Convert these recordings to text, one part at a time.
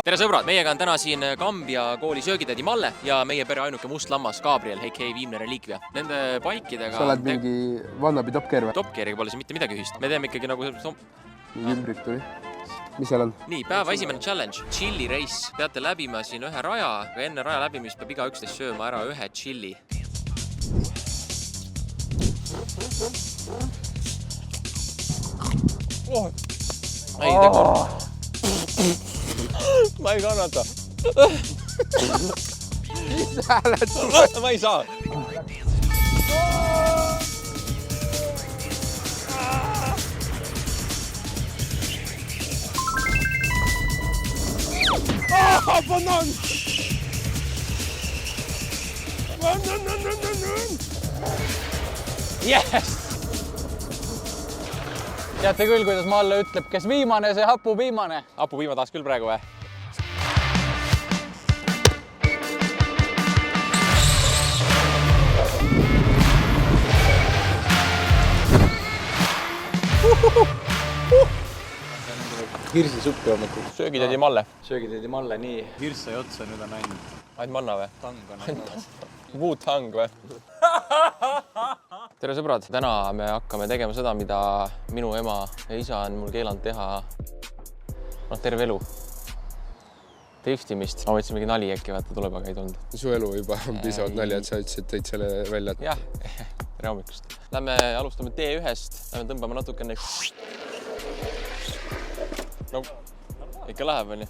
tere sõbrad, meiega on täna siin Kambja kooli söögitädi Malle ja meie pere ainuke must lammas Gabriel, a.k.a. Viimne Reliikvia. Nende paikidega... Sa oled mingi vannabi topkeer või? Topkeeriga pole see mitte midagi ühist. Me teeme ikkagi nagu... Ümbrik tuli. Mis seal on? Nii, päeva esimene challenge. Chili race. Peate läbima siin ühe raja, aga enne raja läbimist peab iga üksteist sööma ära ühe chili. Ei, ma ei kannata. Mis hääled? Ma ei saa. Banan! Yes! Teate küll, kuidas Malle ütleb, kes viimane, see hapu viimane. Hapu viima tahaks küll praegu või? Hirsisuppi hommikul. Söögitädi Malle. Söögitädi Malle, nii. Hirs sai otsa, nüüd on ainult. Ainult manna või? Tang on ainult. Wu-Tang või? Tere sõbrad, täna me hakkame tegema seda, mida minu ema ja isa on mul keelanud teha terve elu. Driftimist. Ma võtsin mingi nali äkki, vaata tuleb, aga ei tulnud. Su elu juba on pisavalt nalja, et sa ütlesid, tõid selle välja. Jah, tere hommikust. Lähme alustame T1-st, lähme tõmbame natukene. No, ikka läheb, on ju?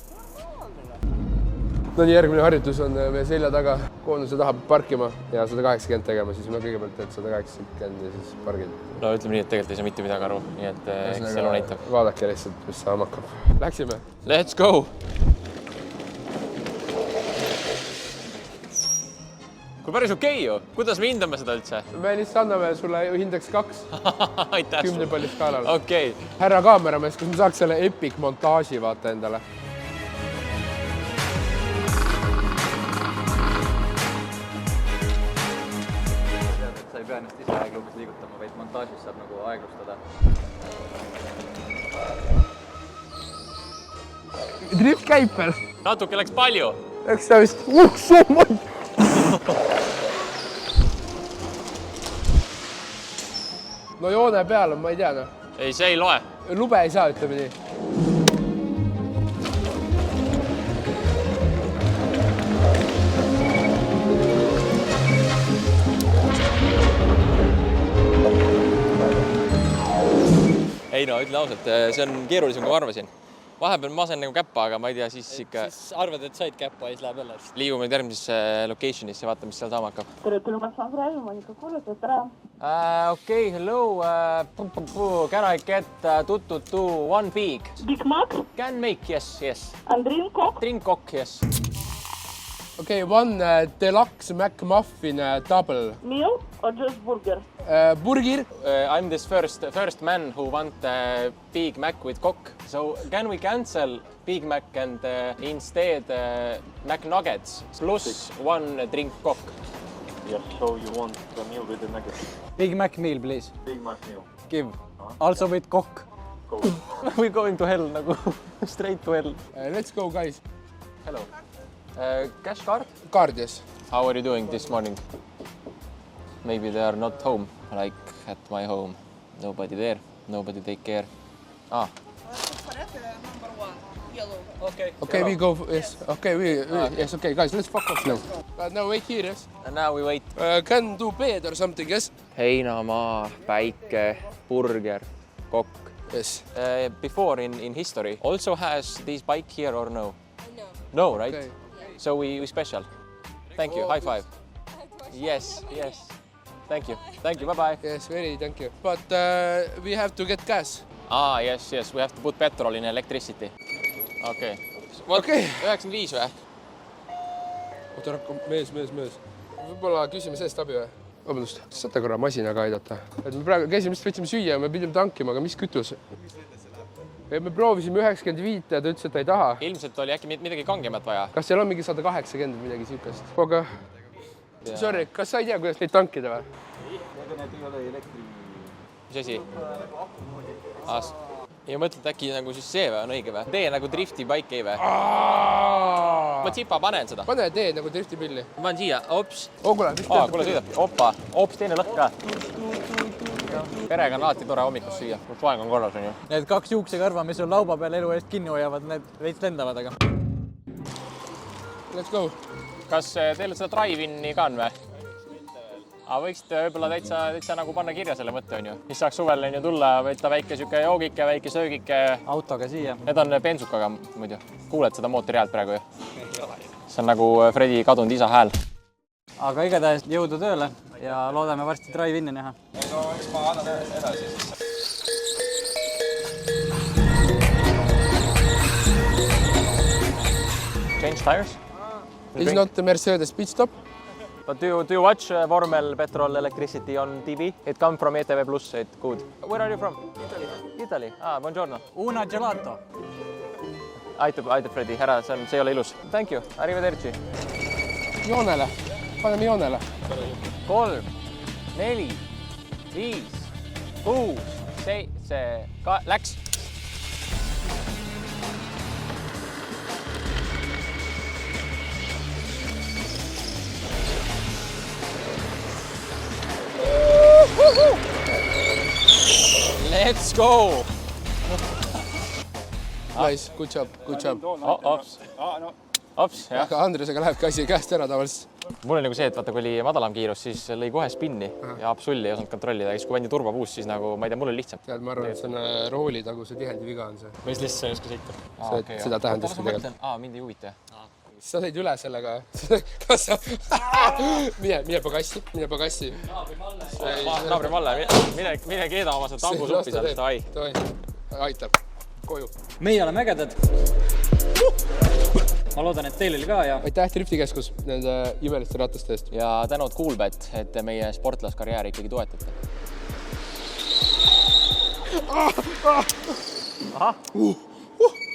No nii, järgmine harjutus on meie selja taga. Koonduse tahab parkima ja 180 tegema, siis ma kõigepealt teed 180 ja siis pargid. No ütleme nii, et tegelikult ei saa mitte midagi aru, nii et eks elu näitab. Vaadake lihtsalt, mis saama hakkab. Läksime. Let's go! Kui päris okei ju. Kuidas me hindame seda üldse? Me lihtsalt anname sulle hindeks 2. Aitäh 10 palli skaalal. Okei. Härra kaameramees, kus ma saaks selle epic montaaži vaata endale? Sa ei pea ennast ise aeglukus liigutama, vaid montaažis saab nagu aeglustada. Drift käib veel. Natuke läks palju. Eks ta vist... Summad! No joone peal on, ma ei tea. No. Ei, see ei loe. Lube ei saa, ütleme nii. Ei no, ütle ausalt, see on keerulisem, kui ma arvasin. Vahepeal ma sain nagu käppa, aga ma ei tea, siis ikka... Siis arvad, et said käppa ja siis läheb jälle. Liigume järgmisesse locationisse ja vaatame, mis seal saama hakkab. Tere tulemast Andrei, Monika Kuulus, tere. Okay, hello. Can I get one big? Big Mac? Can make, yes. And drink Coke? Drink Coke, yes. Okay, one deluxe McMuffin double. Meal or just burger? Burger. I'm this first man who want Big Mac with Coke. So can we cancel Big Mac and instead McNuggets plus one drink Coke? Yes, so you want the meal with the nuggets? Big Mac meal, please. Big Mac meal. Give. Also with Coke. Go. We're going to hell, nagu straight to hell. Let's go, guys. Hello. Cash card? Card, yes. How are you doing this morning? Maybe they are not home, like at my home. Nobody there, nobody take care. Ah. Number 1, yellow. Okay. Okay, we go, yes. Okay, yes, okay, guys, let's fuck off now. Now wait here, yes. And now we wait. Can do bed or something, yes? Heinamaa, päike, burger, kokk. Yes. Before in history, also has this bike here or no? No, right? Okay. So we special. Thank you, high five. Yes. Thank you, bye-bye. Yes, very, thank you. But we have to get gas. Ah, yes, we have to put petrol in electricity. Okay. Okay. 95 või? Oota, mees. Võib-olla küsime sellest abi või? Vabandust, saate korra masinaga aidata? Et me praegu käisime, vist võtsime süüa ja me pidime tankima, aga mis kütus? Me proovisime 95 ja ta ütles, et ta ei taha. Ilmselt oli äkki midagi kangemat vaja. Kas seal on mingi 180 midagi siukest? Aga, sorry, kas sa ei tea, kuidas neid tankida või? Need ei ole elektri... Mis asi? Ja mõtled äkki nagu siis see või on õige või? Tee nagu drifti bike ei või? ma tsipa panen seda. Pane tee nagu driftipilli. Ma panen siia, ops. Kuule, kuule sõidab. Opa, ops, teine lõhk ka. Perega on alati tore hommikus süüa. Soeng on korras, on ju. Need 2 juuksekarva, mis on lauba peal elu eest kinni hoiavad, need veits lendavad, aga... Let's go. Kas teil seda drive-in'i ka on või? Võiksite võib-olla täitsa nagu panna kirja selle mõtte, on ju. Mis saaks suvel on ju tulla, võtta väike süke joogike, väike söögike. Autoga siia. Need on bensukaga muidu. Kuuled seda mootori häält praegu ju? See on nagu Fredi kadunud isa hääl. Aga igatahes jõudu tööle ja loodame varsti drive-in'i näha. No, eks ma annan edasi siis. Change tires? Is not the Mercedes pit stop? But do you watch Vormel Petrol Electricity on TV? It come from ETV+, it's good. Where are you from? Italy. Buongiorno. Una gelato. Aitab Fredi, ära, see ei ole ilus. Thank you, arrivederci. Joonele, paneme joonele. 3, 4, 5, 6, 7, läks. Let's go! Nice, good job, good job. Ops, jah. Aga Andresega läheb asi käest ära tavaliselt. Mul oli nagu see, et vaata, kui oli madalam kiirus, siis lõi kohe spinni ja absolli ei osanud kontrollida. Ja siis, kui pandi turbopuus, siis nagu, ma ei tea, mul oli lihtsam. Tead, ma arvan, et see on rooli taguse tihendi viga on see. Võis lihtsalt ei oska sõita. Seda tähendaski tegelikult. Mind ei huvita. Sa sõid üle sellega. Mine pagassi. Naabri Malle, mine keeda oma seda tambusuppi sellest. Aitab. Koju. Meie oleme ägedad. Ma loodan, et teil oli ka ja... Aitäh Driftikeskus nende imeliste rataste eest. Ja tänud Coolbet, et te meie sportlaskarjääri ikkagi toetate. Ahah!